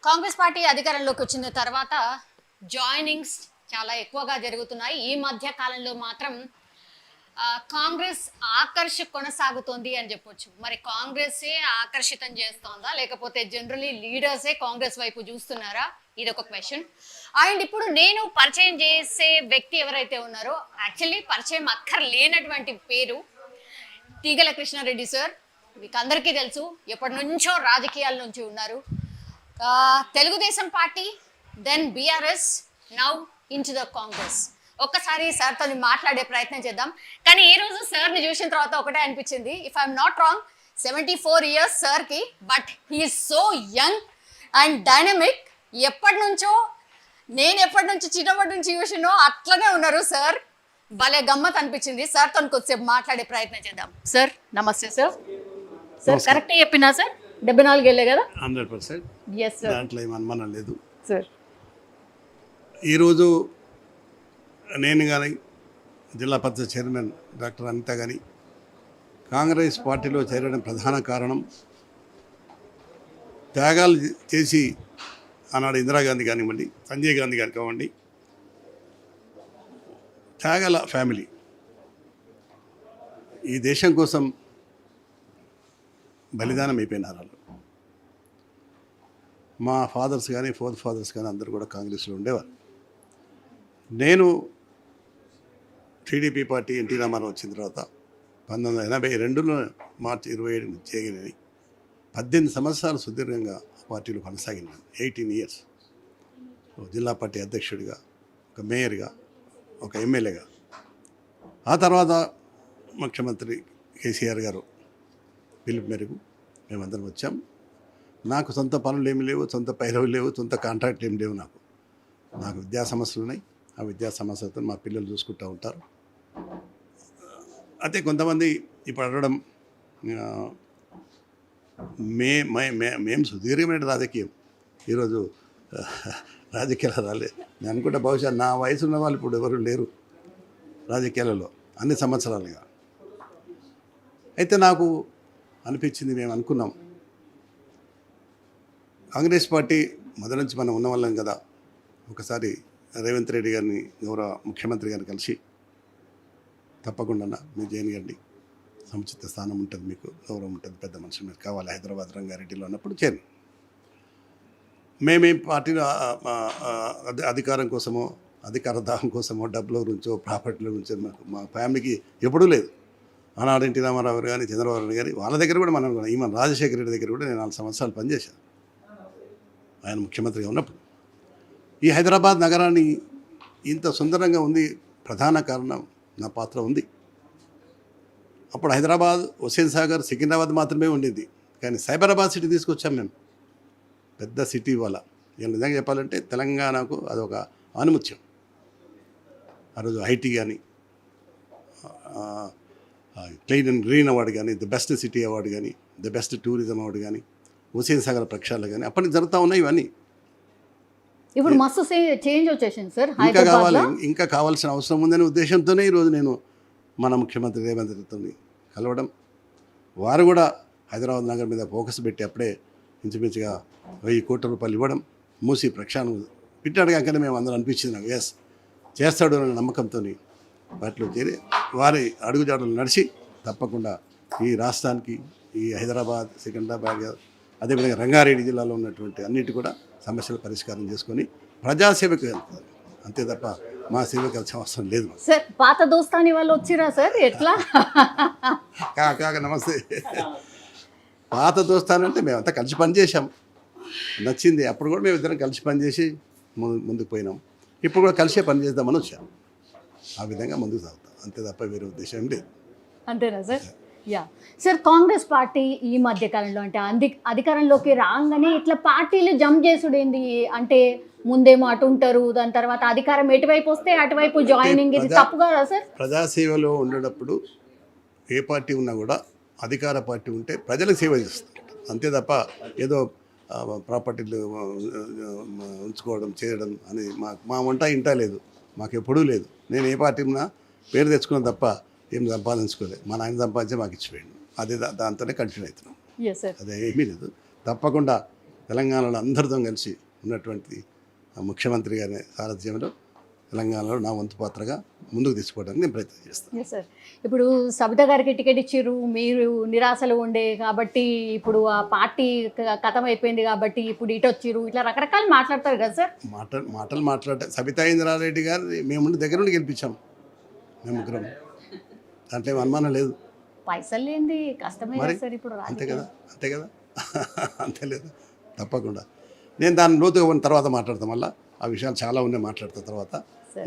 Congress party అధికారంలోకి వచ్చిన తర్వాత జాయినింగ్స్ చాలా ఎక్కువగా జరుగుతున్నాయి. ఈ మధ్య కాలంలో మాత్రం కాంగ్రెస్ ఆకర్ష కొనసాగుతోంది అని చెప్పొచ్చు. మరి కాంగ్రెసే ఆకర్షితం చేస్తోందా, లేకపోతే జనరలీ లీడర్సే కాంగ్రెస్ వైపు చూస్తున్నారా? ఇది ఒక క్వశ్చన్. అండ్ ఇప్పుడు నేను పరిచయం చేసే వ్యక్తి ఎవరైతే ఉన్నారో, యాక్చువల్లీ పరిచయం అక్కర్లేనటువంటి పేరు తీగల కృష్ణారెడ్డి సార్. మీకు అందరికీ తెలుసు, ఎప్పటి నుంచో రాజకీయాల నుంచి ఉన్నారు. Telugu Desam party, then BRS, now into the Congress. ఒక్కసారి సార్తో మాట్లాడే ప్రయత్నం చేద్దాం. కానీ ఈ రోజు సార్ని చూసిన తర్వాత ఒకటే అనిపించింది, if I'm not wrong 74 years సార్కి, but he is so young and dynamic. నేను ఎప్పటి నుంచి చిన్నప్పటి నుంచి చూసినో అట్లనే ఉన్నారు సార్. భలే గమ్మత్ అనిపించింది. సార్తో కొద్దిసేపు మాట్లాడే ప్రయత్నం చేద్దాం. సార్ నమస్తే సార్. సార్ కరెక్టే చెప్పినా సార్? 74 ఏళ్ళే కదా? 100%. ఎస్ సార్, దాంట్లో ఏం అనుమానం లేదు సార్. ఈరోజు నేను కానీ జిల్లా పరిషత్ చైర్మన్ డాక్టర్ అనిత కానీ కాంగ్రెస్ పార్టీలో చేరడం ప్రధాన కారణం, త్యాగాలు చేసి ఆనాడు ఇందిరాగాంధీ కానివ్వండి, సంజయ్ గాంధీ గారు కానివ్వండి, త్యాగాల ఫ్యామిలీ ఈ దేశం కోసం బలిదానం అయిపోయినారు వాళ్ళు. మా ఫాదర్స్ కానీ ఫోర్త్ ఫాదర్స్ కానీ అందరూ కూడా కాంగ్రెస్లో ఉండేవారు. నేను టీడీపీ పార్టీ ఎన్టీ రామారావు వచ్చిన తర్వాత 1982లో మార్చి 27 చేయగలిగినాయి. 18 సంవత్సరాలు సుదీర్ఘంగా పార్టీలో కొనసాగినాను. 18 years జిల్లా పార్టీ అధ్యక్షుడిగా, ఒక మేయర్గా, ఒక ఎమ్మెల్యేగా. ఆ తర్వాత ముఖ్యమంత్రి కేసీఆర్ గారు పిలుపు మేరకు మేమందరం వచ్చాం. నాకు సొంత పనులు ఏమి లేవు, సొంత పైరవులు లేవు, సొంత కాంట్రాక్ట్లు ఏమి లేవు. నాకు విద్యా సమస్యలు ఉన్నాయి. ఆ విద్యా సమస్యలతో మా పిల్లలు చూసుకుంటూ ఉంటారు. అయితే కొంతమంది ఇప్పుడు అడగడం, మేము సుదీర్ఘమైన రాజకీయం, ఈరోజు రాజకీయాలు రాలేదు. నేను అనుకుంటే బహుశా నా వయసు ఉన్న వాళ్ళు ఇప్పుడు ఎవరు లేరు రాజకీయాలలో అన్ని సంవత్సరాలుగా. అయితే నాకు అనిపించింది, మేము అనుకున్నాం కాంగ్రెస్ పార్టీ మొదటి నుంచి మనం ఉన్న వాళ్ళం కదా, ఒకసారి రేవంత్ రెడ్డి గారిని, గౌరవ ముఖ్యమంత్రి గారిని కలిసి తప్పకుండా మీరు చేయండి, సముచిత స్థానం ఉంటుంది, మీకు గౌరవం ఉంటుంది, పెద్ద మనుషులు మీరు కావాలి, హైదరాబాద్ రంగారెడ్డిలో అన్నప్పుడు చేయండి. మేమేం పార్టీలో అధికారం కోసమో, అధికార దాహం కోసమో, డబ్బుల గురించో, ప్రాపర్టీల గురించో మా ఫ్యామిలీకి ఎప్పుడూ లేదు. ఆనాడు ఎన్టీ రామారావు గారు కానీ, చంద్రబాబు నాయుడు గారి వాళ్ళ దగ్గర కూడా మనం, ఈవెన్ రాజశేఖర రెడ్డి దగ్గర కూడా నేను 4 సంవత్సరాలు పనిచేశాను ఆయన ముఖ్యమంత్రిగా ఉన్నప్పుడు. ఈ హైదరాబాద్ నగరాన్ని ఇంత సుందరంగా ఉంది, ప్రధాన కారణం నా పాత్ర ఉంది. అప్పుడు హైదరాబాద్, హుస్సేన్ సాగర్, సికింద్రాబాద్ మాత్రమే ఉండేది. కానీ సైబరాబాద్ సిటీ తీసుకొచ్చాం మేము, పెద్ద సిటీ వల్ల. నేను నిజంగా చెప్పాలంటే తెలంగాణకు అదొక ఆనుముత్యం. ఆ రోజు ఐటీ కానీ, క్లీన్ అండ్ గ్రీన్ అవార్డు కానీ, ది బెస్ట్ సిటీ అవార్డు కానీ, ది బెస్ట్ టూరిజం అవార్డు కానీ, హుస్సేన్ సాగర్ ప్రక్షాళన కానీ అప్పటికి జరుగుతూ ఉన్నాయి. ఇవన్నీ ఇప్పుడు మస్తు చేంజ్ వచ్చేసింది సార్. ఇంకా కావాల్సిన అవసరం ఉందనే ఉద్దేశంతోనే ఈరోజు నేను మన ముఖ్యమంత్రి రేవంత్ రెడ్డితో కలవడం. వారు కూడా హైదరాబాద్ నగర్ మీద ఫోకస్ పెట్టి అప్పుడే ఇంచుమించుగా 1000 కోట్ల రూపాయలు ఇవ్వడం, మూసి ప్రక్షాళన పెట్టాడు. కాకనే మేము అందరూ అనిపించింది నాకు, ఎస్ చేస్తాడు అనే నమ్మకంతో వాటిలో చేరి వారి అడుగుజాడలు నడిచి తప్పకుండా ఈ రాష్ట్రానికి, ఈ హైదరాబాద్, సికింద్రాబాద్, అదేవిధంగా రంగారెడ్డి జిల్లాలో ఉన్నటువంటి అన్నిటి కూడా సమస్యలు పరిష్కారం చేసుకొని ప్రజాసేవకు వెళ్తుంది, అంతే తప్ప మా సేవకు వెళ్ళాల్సిన అవసరం లేదు. సార్ పాత దోస్తాని వాళ్ళు వచ్చిరా సార్? ఎట్లా? కాక నమస్తే. పాత దోస్తానంటే మేమంతా కలిసి పనిచేసాం, నచ్చింది. అప్పుడు కూడా మేము ఇద్దరం కలిసి పనిచేసి ముందుకు పోయినాం. ఇప్పుడు కూడా కలిసే పనిచేద్దామని వచ్చాం. ఆ విధంగా ముందుకు సాగుతాం, అంతే తప్ప వేరే ఉద్దేశం లేదు. అంతేనా sir? Yeah sir, Congress party ఈ మధ్య కాలంలో అంటే అధికారంలోకి రాగానే ఇట్లా పార్టీలు జంప్ చేసుడు ఏంది అంటే, ముందేమో అటు ఉంటారు, దాని తర్వాత అధికారం ఎటువైపు వస్తే అటువైపు జాయినింగ్, ఇది తప్పు కదా సార్? ప్రజాసేవలో ఉండేటప్పుడు ఏ పార్టీ ఉన్నా కూడా అధికార పార్టీ ఉంటే ప్రజలకు సేవ చేస్తుంది, అంతే తప్ప ఏదో ప్రాపర్టీలు ఉంచుకోవడం చేయడం అని మా వంట ఇంటా లేదు, మాకు ఎప్పుడూ లేదు. నేను ఏ పార్టీ ఉన్నా పేరు తెచ్చుకున్నా తప్ప ఏం సంపాదించుకోలేదు. మా నాయన సంపాదించే మాకు ఇచ్చిపోయాడు, అదే దాంతోనే కంటిన్యూ అవుతున్నాం. అదే ఏమీ లేదు. తప్పకుండా తెలంగాణలో అందరితో కలిసి ఉన్నటువంటి ముఖ్యమంత్రి గారి సారథ్యంలో తెలంగాణలో నా వంతు పాత్రగా ముందుకు తీసుకోవడానికి నేను ప్రయత్నం చేస్తాను. సార్ ఇప్పుడు సబిత గారికి టికెట్ ఇచ్చారు, మీరు నిరాశలు ఉండే కాబట్టి ఇప్పుడు ఆ పార్టీ కథం అయిపోయింది కాబట్టి ఇప్పుడు ఇటు వచ్చిర్రు, ఇట్లా రకరకాలు మాట్లాడతారు కదా సార్. మాటలు మాట్లాడే సబితా ఇంద్రారెడ్డి గారు మేము దగ్గర నుండి గెలిపించాం, మేము ముగ్గురం, దాంట్లో ఏం అనుమానం లేదు. పైసలు లేనిది కష్టమే కదా సార్ ఇప్పుడు. అంతే కదా అంతే లేదు, తప్పకుండా నేను దాని లోతుగా ఉన్న తర్వాత మాట్లాడతాం. మళ్ళీ ఆ విషయాలు చాలా ఉన్నాయి మాట్లాడతాం తర్వాత.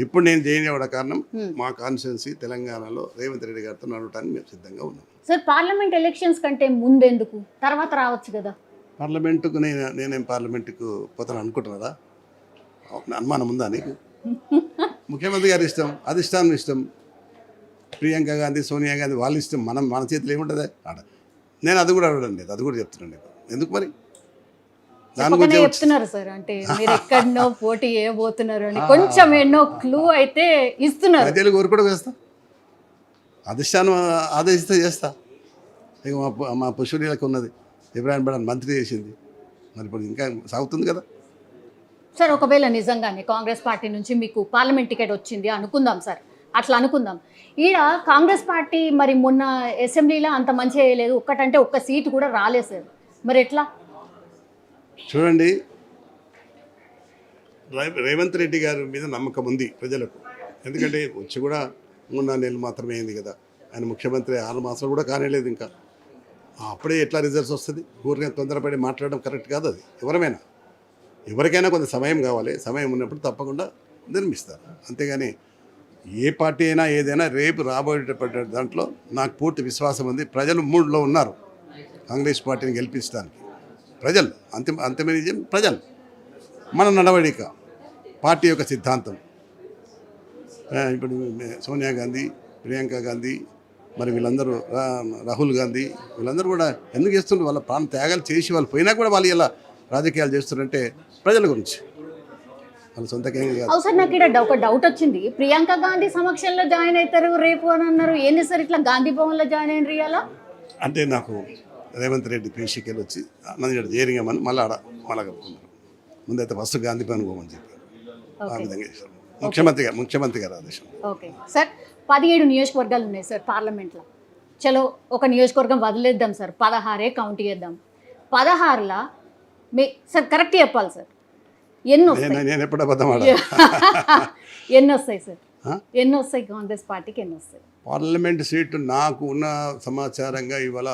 ఇప్పుడు నేను చేయనివ్వడం కారణం మా కాన్స్టిట్యున్సీ తెలంగాణలో రేవంత్ రెడ్డి గారితో నడవడానికి మేము సిద్ధంగా ఉన్నాం. సార్ పార్లమెంట్ ఎలక్షన్స్ కంటే ముందెందుకు, తర్వాత రావచ్చు కదా. పార్లమెంటుకు నేనేం పార్లమెంటుకు పోతాను అనుకుంటున్నారా? అనుమానం ఉందా నీకు? ముఖ్యమంత్రి గారి ఇష్టం, అధిష్టానం ఇష్టం, ప్రియాంక గాంధీ, సోనియా గాంధీ వాళ్ళ ఇష్టం, మన చేతిలో ఏముంటుంది ఆడ. నేను అది కూడా అడగడం లేదు, అది కూడా చెప్తున్నాను నీకు. ఎందుకు మరి దాని గురించి చెప్తున్నారు సార్, అంటే మీరు ఎక్కడనో పోటీ చేయబోతున్నారు అని కొంచెం ఎన్నో క్లూ అయితే ఇస్తున్నారు. ప్రజలు కోరుకోవడం చేస్తా, అధిష్టానం ఆదేశిస్తే చేస్తా. ఇక మా పుష్పనీలకు ఉన్నది, ఇబ్రాహిం బడాన్ మంత్రి చేసింది, మరి ఇప్పుడు ఇంకా సాగుతుంది కదా. సార్ ఒకవేళ నిజంగానే కాంగ్రెస్ పార్టీ నుంచి మీకు పార్లమెంట్ టికెట్ వచ్చింది అనుకుందాం సార్, అట్లా అనుకుందాం. ఈడ కాంగ్రెస్ పార్టీ మరి మొన్న అసెంబ్లీలో అంత మంచిగా చేయలేదు, ఒక్కటంటే ఒక్క సీటు కూడా రాలేదు సార్, మరి ఎట్లా? చూడండి, రేవంత్ రెడ్డి గారి మీద నమ్మకం ఉంది ప్రజలకు. ఎందుకంటే వచ్చి కూడా 3-4 నెలలు మాత్రమే అయింది కదా, ఆయన ముఖ్యమంత్రి 6 మాసాలు కూడా కానేలేదు ఇంకా. అప్పుడే ఎట్లా రిజల్ట్స్ వస్తుంది? ఊరికే తొందరపడి మాట్లాడడం కరెక్ట్ కాదు. అది ఎవరికైనా కొంత సమయం కావాలి, సమయం ఉన్నప్పుడు తప్పకుండా నిర్మిస్తారు. అంతేగాని ఏ పార్టీ అయినా ఏదైనా రేపు రాబోయేటటువంటి దాంట్లో నాకు పూర్తి విశ్వాసం ఉంది. ప్రజలు మూడ్లో ఉన్నారు కాంగ్రెస్ పార్టీని గెలిపించడానికి. ప్రజలు అంతిమ ప్రజలు, మన నడవడిక, పార్టీ యొక్క సిద్ధాంతం. ఇప్పుడు సోనియా గాంధీ, ప్రియాంక గాంధీ, మరి వీళ్ళందరూ, రాహుల్ గాంధీ, వీళ్ళందరూ కూడా ఎందుకు చేస్తున్నారు? వాళ్ళ ప్రాణ త్యాగాలు చేసి వాళ్ళు పోయినా కూడా వాళ్ళు ఇలా రాజకీయాలు చేస్తున్నారంటే ప్రజల గురించి, వాళ్ళ సొంతకేం కాదు. సార్ నాకు ఇక్కడ ఒక డౌట్ వచ్చింది, ప్రియాంక గాంధీ సమక్షంలో జాయిన్ అవుతారు రేపు అని అన్నారు, ఏంది సార్ ఇట్లా గాంధీ భవన్లో జాయిన్ అయిన రియాలా? అంటే నాకు రేవంత్ రెడ్డి పీసీకి వచ్చి నన్ను ఇక్కడ చేరింగమని మళ్ళీ మళ్ళా కప్పుకున్నారు. ముందైతే ఫస్ట్ గాంధీ భవన్ పోమని చెప్పారు, ఆ విధంగా చేశారు ముఖ్యమంత్రి గారు ఆదేశం. ఓకే సార్, 17 నియోజకవర్గాలు ఉన్నాయి సార్ పార్లమెంట్లో. చలో ఒక నియోజకవర్గం వదిలేద్దాం సార్, 16 కౌంట్ చేద్దాం. 16లా సార్ కరెక్ట్ చెప్పాలి సార్, ఎన్ని వస్తాయి? నేను ఎప్పుడు అబద్ధం ఎన్ని వస్తాయి సార్, ఎన్ని వస్తాయి కాంగ్రెస్ పార్టీకి, ఎన్ని వస్తాయి? పార్లమెంట్ సీటు నాకు ఉన్న సమాచారంగా ఇవాళ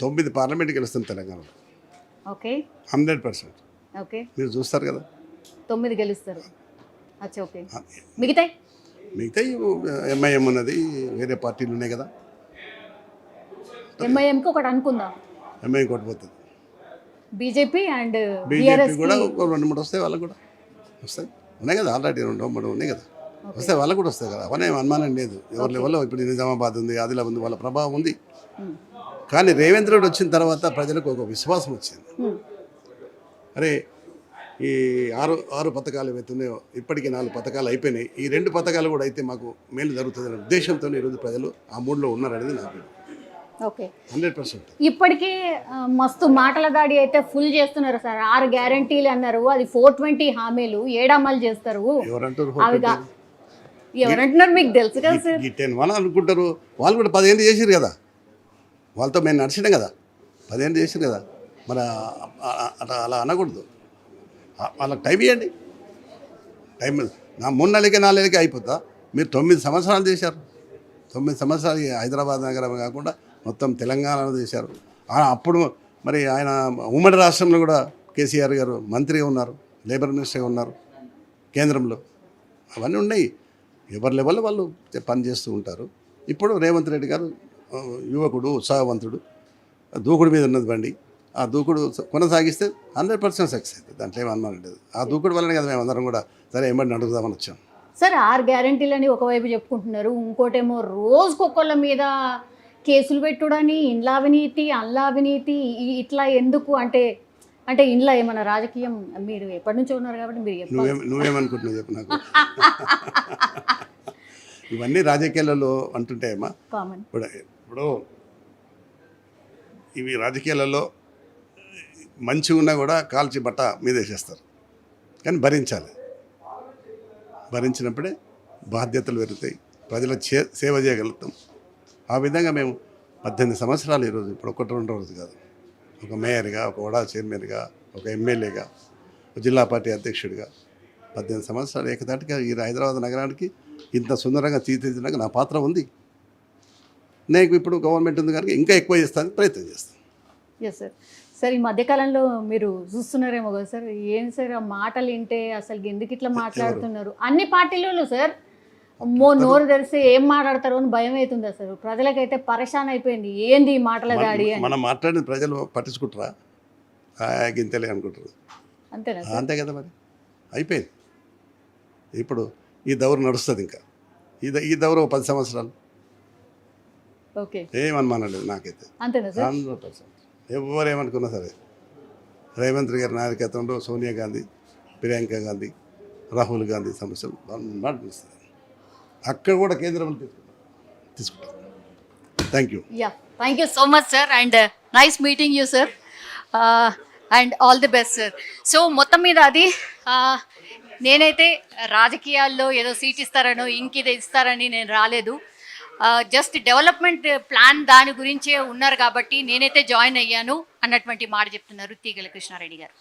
9 పార్లమెంట్ గెలుస్తుంది తెలంగాణలో. ఓకే, 100%. ఓకే, మీరు చూస్తారు కదా, 9 గెలుస్తారు. అచ్చా, ఓకే. మిగతాయి ఎంఐఎం ఉన్నది, వేరే పార్టీలు ఉన్నాయి కదా. ఎంఐఎంకి ఒకటి అనుకుందాం, ఎంఐఎం కొట్టిపోతుంది. బీజేపీ అండ్ బీజేపీ కూడా 2-3 వస్తాయి, వాళ్ళకు కూడా వస్తాయి, ఉన్నాయి కదా, ఆల్రెడీ 2-3 ఉన్నాయి కదా, వస్తాయి, వాళ్ళకు కూడా వస్తాయి కదా. అవన్నీ అనుమానం లేదు. ఎవరి లెవెల్లో ఇప్పుడు నిజామాబాద్ ఉంది, ఆదిలాబాద్ ఉంది, వాళ్ళ ప్రభావం ఉంది. కానీ రేవంత్ రెడ్డి వచ్చిన తర్వాత ప్రజలకు ఒక విశ్వాసం వచ్చింది. అరే ఈ 6 పథకాలు ఏవైతున్నాయో ఇప్పటికీ 4 పథకాలు అయిపోయినాయి, ఈ 2 పథకాలు కూడా అయితే మాకు మేలు జరుగుతుందనే ఉద్దేశంతో ఈరోజు ప్రజలు ఆ మూడ్లో ఉన్నారనేది నాకు. ఓకే, 100%. ఇప్పటికే మస్తు మాటల దాడి అయితే ఫుల్ చేస్తున్నారు సార్. 6 గ్యారంటీలు అన్నారు, అది 420 హామీలు 7 అమలు చేస్తారు. ఎవరంటున్నారు మీకు తెలుసు కదా సార్. 10 అనుకుంటారు, వాళ్ళు కూడా 10 ఏళ్ళు చేసారు కదా, వాళ్ళతో మేము నడిచినాం కదా, 10 ఏళ్ళు చేసారు కదా. మరి అలా అనకూడదు, వాళ్ళకి టైం ఇవ్వండి. టైం నా 3 నెలలకే 4 నెలలకే అయిపోతా. మీరు 9 సంవత్సరాలు చేశారు, 9 సంవత్సరాలు హైదరాబాద్ నగరం కాకుండా మొత్తం తెలంగాణలో చేశారు. అప్పుడు మరి ఆయన ఉమ్మడి రాష్ట్రంలో కూడా కేసీఆర్ గారు మంత్రిగా ఉన్నారు, లేబర్ మినిస్టర్గా ఉన్నారు కేంద్రంలో. అవన్నీ ఉన్నాయి, ఎవరి లెవెల్లో వాళ్ళు పనిచేస్తూ ఉంటారు. ఇప్పుడు రేవంత్ రెడ్డి గారు యువకుడు, ఉత్సాహవంతుడు, దూకుడు మీద ఉన్నది బండి. ఆ దూకుడు కొనసాగిస్తే 100% సక్సెస్ అవుతుంది, దాంట్లో ఏం అనుమానం లేదు. ఆ దూకుడు వల్లనే కదా మేము అందరం కూడా సరే ఏమని అడుగుదామని వచ్చాం. సార్ 6 గ్యారంటీలని ఒకవైపు చెప్పుకుంటున్నారు, ఇంకోటేమో రోజుకొకళ్ళ మీద కేసులు పెట్టుడని, ఇండ్ల అవినీతి, అండ్ల అవినీతి, ఇట్లా ఎందుకు? అంటే ఇండ్ల ఏమన్నా రాజకీయం? మీరు ఎప్పటి నుంచో ఉన్నారు కాబట్టి మీరు నువ్వేమనుకుంటున్నావు చెప్పు నాకు. ఇవన్నీ రాజకీయాలలో అంటుంటాయమ్మా. ఇప్పుడు ఇవి రాజకీయాలలో మంచిగా ఉన్నా కూడా కాల్చి బట్ట మీద వేసేస్తారు. కానీ భరించాలి. భరించినప్పుడే బాధ్యతలు పెరుగుతాయి, ప్రజల సేవ చేయగలుగుతాం. ఆ విధంగా మేము 18 సంవత్సరాలు ఈరోజు, ఇప్పుడు ఒకటి రెండు రోజు కాదు, ఒక మేయర్గా, ఒక వడా చైర్మన్గా, ఒక ఎమ్మెల్యేగా, ఒక జిల్లా పార్టీ అధ్యక్షుడిగా 18 సంవత్సరాలు ఏకదాటిగా ఈ హైదరాబాద్ నగరానికి ఇంత సుందరంగా తీర్చిదిద్దడానికి నా పాత్ర ఉంది. నేను ఇప్పుడు గవర్నమెంట్ ఉంది కనుక ఇంకా ఎక్కువ చేస్తానికి ప్రయత్నం చేస్తాను. Yes sir. సార్ ఈ మధ్యకాలంలో మీరు చూస్తున్నారేమో కదా సార్, ఏం సార్ ఆ మాటలు వింటే అసలు ఎందుకు ఇట్లా మాట్లాడుతున్నారు అన్ని పార్టీలలో సార్. అమ్మో నోరు తెరిస్తే ఏం మాట్లాడతారో అని భయం అవుతుంది అసలు. ప్రజలకైతే పరేషాన్ అయిపోయింది, ఏంది ఈ మాటల దాడి అని. మనం మాట్లాడిన ప్రజలు పట్టించుకుంటారా? గింతలే అనుకుంటారు. అంతేనా సార్? అంతే కదా, మరి అయిపోయింది. ఇప్పుడు ఈ దౌరు నడుస్తుంది ఇంకా. ఈ దౌరు 10 సంవత్సరాలు ఓకే, ఏమనుమానలేదు నాకైతే. అంతేనా సార్? 100%. ఎవరు ఏమనుకున్నా సరే రేవంత్ గారి నాయకత్వంలో సోనియా గాంధీ, ప్రియాంక గాంధీ, రాహుల్ గాంధీ సమస్యలు నడుస్తుంది. అక్కడ కూడా కేంద్రంలో తీసుకుంటాం. Thank you. Yeah, thank you so much sir, and nice meeting you sir, and all the best sir. So మొత్తం మీద అది నేనైతే రాజకీయాల్లో ఏదో సీట్ ఇస్తారనో ఇంకేదో ఇస్తారని నేను రాలేదు. జస్ట్ డెవలప్మెంట్ ప్లాన్ దాని గురించే ఉన్నారు కాబట్టి నేనైతే జాయిన్ అయ్యాను అన్నటువంటి మాట చెప్తున్నారు తీగల కృష్ణారెడ్డి గారు.